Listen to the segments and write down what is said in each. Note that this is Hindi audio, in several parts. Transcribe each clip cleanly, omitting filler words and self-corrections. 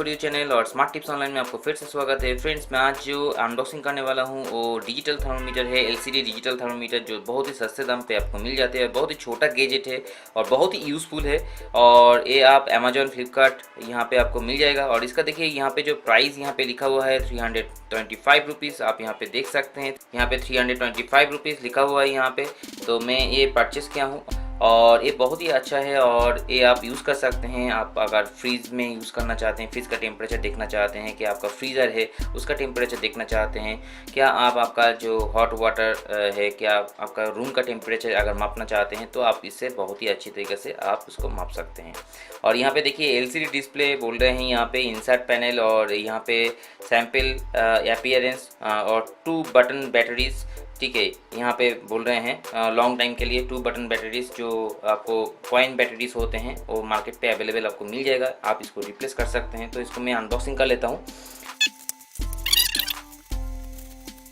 फॉर यू चैनल और स्मार्ट टिप्स ऑनलाइन में आपको फिर से स्वागत है। फ्रेंड्स, मैं आज जो अनबॉक्सिंग करने वाला हूँ वो डिजिटल थर्मोमीटर है, एलसीडी डिजिटल थर्मोमीटर, जो बहुत ही सस्ते दाम पे आपको मिल जाते हैं। बहुत ही छोटा गैजेट है और बहुत ही यूज़फुल है और ये आप अमेजॉन, फ्लिपकार्ट यहाँ पे आपको मिल जाएगा। और इसका देखिए यहाँ पे जो प्राइस यहाँ पे लिखा हुआ है 325 रुपीज़, आप यहाँ पे देख सकते हैं। यहाँ पे 325 रुपीज़ लिखा हुआ है यहाँ पे, तो मैं ये परचेस किया हूँ और ये बहुत ही अच्छा है और ये आप यूज़ कर सकते हैं। आप अगर फ्रीज़ में यूज़ करना चाहते हैं, फ्रीज़ का टेम्परेचर देखना चाहते हैं कि आपका फ्रीज़र है उसका टेम्परेचर देखना चाहते हैं, क्या आप आपका जो हॉट वाटर है, क्या आपका रूम का टेम्परेचर अगर मापना चाहते हैं तो आप इससे बहुत ही अच्छी तरीके से आप उसको माप सकते हैं। और यहाँ पे देखिए एलसीडी डिस्प्ले बोल रहे हैं, यहाँ पे इंसर्ट पैनल और यहाँ पे सैम्पल अपीयरेंस और 2 बटन बैटरीज, ठीक है। यहाँ पे बोल रहे हैं लॉन्ग टाइम के लिए 2 बटन बैटरीज, जो आपको कॉइन बैटरीज होते हैं वो मार्केट पे अवेलेबल आपको मिल जाएगा, आप इसको रिप्लेस कर सकते हैं। तो इसको मैं अनबॉक्सिंग कर लेता हूँ।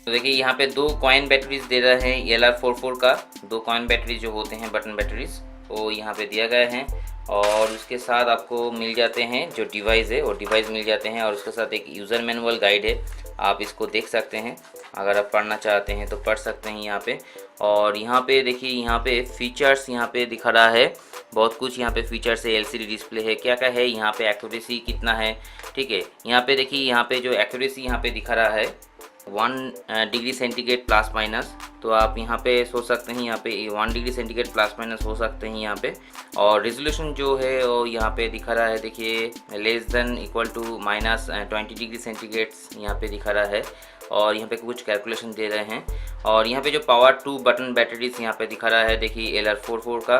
तो देखिए यहाँ पे 2 कॉइन बैटरीज दे रहे हैं, LR44 का 2 कॉइन बैटरीज जो होते हैं बटन बैटरीज वो यहाँ पे दिया गया है। और उसके साथ आपको मिल जाते हैं जो डिवाइस है वो डिवाइस मिल जाते हैं और उसके साथ एक यूज़र मैनुअल गाइड है, आप इसको देख सकते हैं। अगर आप पढ़ना चाहते हैं तो पढ़ सकते हैं यहाँ पे। और यहाँ पे देखिए यहाँ पे फीचर्स यहाँ पे दिखा रहा है, बहुत कुछ यहाँ पे फीचर्स है। एलसीडी डिस्प्ले है, क्या क्या है यहाँ पे, एक्यूरेसी कितना है, ठीक है। यहाँ पे देखिए यहाँ पे जो एक्यूरेसी यहाँ पे दिखा रहा है 1 डिग्री सेंटीग्रेड प्लस माइनस, तो आप यहाँ पे सोच सकते हैं यहाँ पे 1 डिग्री सेंटीग्रेड प्लस माइनस हो सकते हैं यहाँ पे। और रेजोल्यूशन जो है वो यहाँ पे दिखा रहा है, देखिए less than equal to -20 degree centigrade यहाँ पे दिखा रहा है। और यहाँ पे कुछ कैलकुलेशन दे रहे हैं। और यहाँ पे जो पावर 2 बटन बैटरीज यहाँ पे दिखा रहा है, देखिए LR44 का,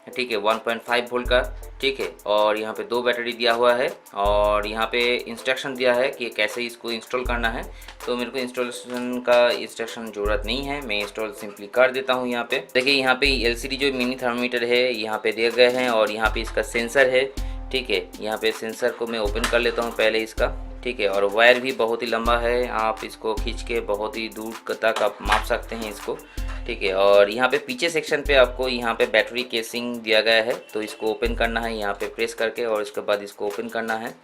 ठीक है, 1.5 वोल्ट का, ठीक है। और यहाँ पे 2 बैटरी दिया हुआ है और यहाँ पे इंस्ट्रक्शन दिया है कि कैसे इसको इंस्टॉल करना है। तो मेरे को इंस्टॉलेशन का इंस्ट्रक्शन ज़रूरत नहीं है, मैं इंस्टॉल सिंपली कर देता हूँ। यहाँ पे देखिए यहाँ पे एलसीडी जो मिनी थर्मोमीटर है यहाँ पे दिए गए हैं और यहाँ पे इसका सेंसर है, ठीक है। यहाँ पे सेंसर को मैं ओपन कर लेता हूँ पहले इसका, ठीक है। और वायर भी बहुत ही लंबा है, आप इसको खींच के बहुत ही दूर तक आप माप सकते हैं इसको, ठीक है। और यहाँ पे पीछे सेक्शन पे आपको यहाँ पे बैटरी केसिंग दिया गया है, तो इसको ओपन करना है यहाँ पे प्रेस करके और इसके बाद इसको ओपन करना है,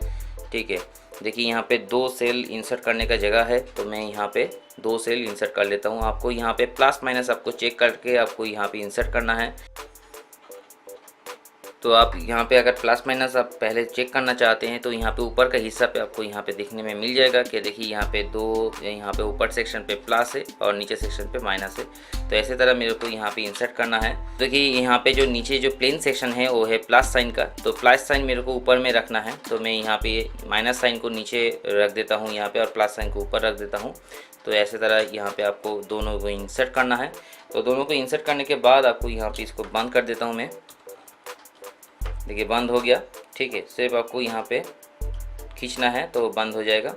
ठीक है। देखिए यहाँ पे 2 सेल इंसर्ट करने का जगह है, तो मैं यहाँ पे 2 सेल इंसर्ट कर लेता हूँ। आपको यहाँ पे प्लस माइनस आपको चेक करके आपको यहाँ पे इंसर्ट करना है। तो आप यहाँ पे अगर प्लस माइनस आप पहले चेक करना चाहते हैं तो यहाँ पे ऊपर का हिस्सा पे आपको यहाँ पे देखने में मिल जाएगा कि देखिए यहाँ पे 2, यहाँ पे ऊपर सेक्शन पे प्लस है और नीचे सेक्शन पे माइनस है। तो ऐसे तरह मेरे को यहाँ पे इंसर्ट करना है। देखिए यहाँ पे जो नीचे जो प्लेन सेक्शन है वो है प्लस साइन का, तो प्लस साइन मेरे को ऊपर में रखना है, तो मैं यहाँ पे माइनस साइन को नीचे रख देता हूँ यहाँ पे और प्लस साइन को ऊपर रख देता हूँ। तो ऐसे तरह यहाँ पे आपको दोनों को इंसर्ट करना है। तो दोनों को इंसर्ट करने के बाद आपको यहाँ पे इसको बंद कर देता हूँ मैं, देखिए बंद हो गया, ठीक है। सिर्फ आपको यहाँ पे खींचना है तो बंद हो जाएगा।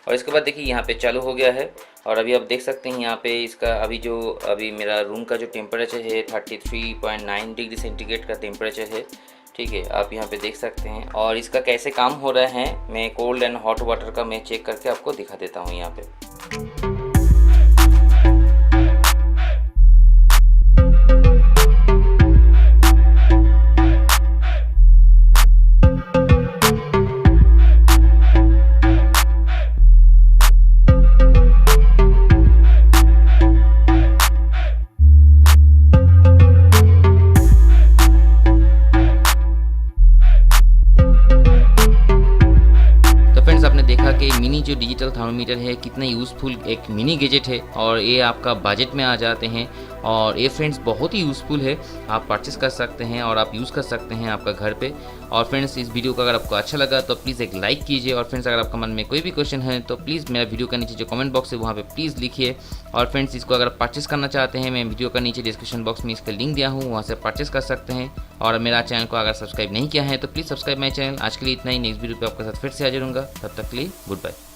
और इसके बाद देखिए यहाँ पे चालू हो गया है और अभी आप देख सकते हैं यहाँ पे इसका अभी मेरा रूम का जो टेम्परेचर है 33.9 डिग्री सेंटीग्रेड का टेम्परेचर है, ठीक है। आप यहाँ पे देख सकते हैं। और इसका कैसे काम हो रहा है मैं कोल्ड एंड हॉट वाटर का मैं चेक करके आपको दिखा देता हूँ यहाँ पे। आपने देखा कि मिनी जो डिजिटल थर्मोमीटर है कितना यूज़फुल एक मिनी गैजेट है और ये आपका बजट में आ जाते हैं और ये फ्रेंड्स बहुत ही यूज़फुल है, आप परचेस कर सकते हैं और आप यूज़ कर सकते हैं आपका घर पे। और फ्रेंड्स इस वीडियो को अगर आपको अच्छा लगा तो प्लीज़ एक लाइक कीजिए। और फ्रेंड्स अगर आपका मन में कोई भी क्वेश्चन है तो प्लीज़ मेरा वीडियो का नीचे जो कमेंट बॉक्स है वहाँ पे प्लीज़ लिखिए। और फ्रेंड्स इसको अगर परचेस करना चाहते हैं मैं वीडियो का नीचे डिस्क्रिप्शन बॉक्स में इसका लिंक दिया हूँ, वहाँ से परचेस कर सकते हैं। और मेरा चैनल को अगर सब्सक्राइब नहीं किया है तो प्लीज़ सब्सक्राइब माई चैनल। आज के लिए इतना ही, नेक्स्ट वीडियो पे आपके साथ फिर से हाजिर होऊंगा, तब तक के लिए गुड बाय।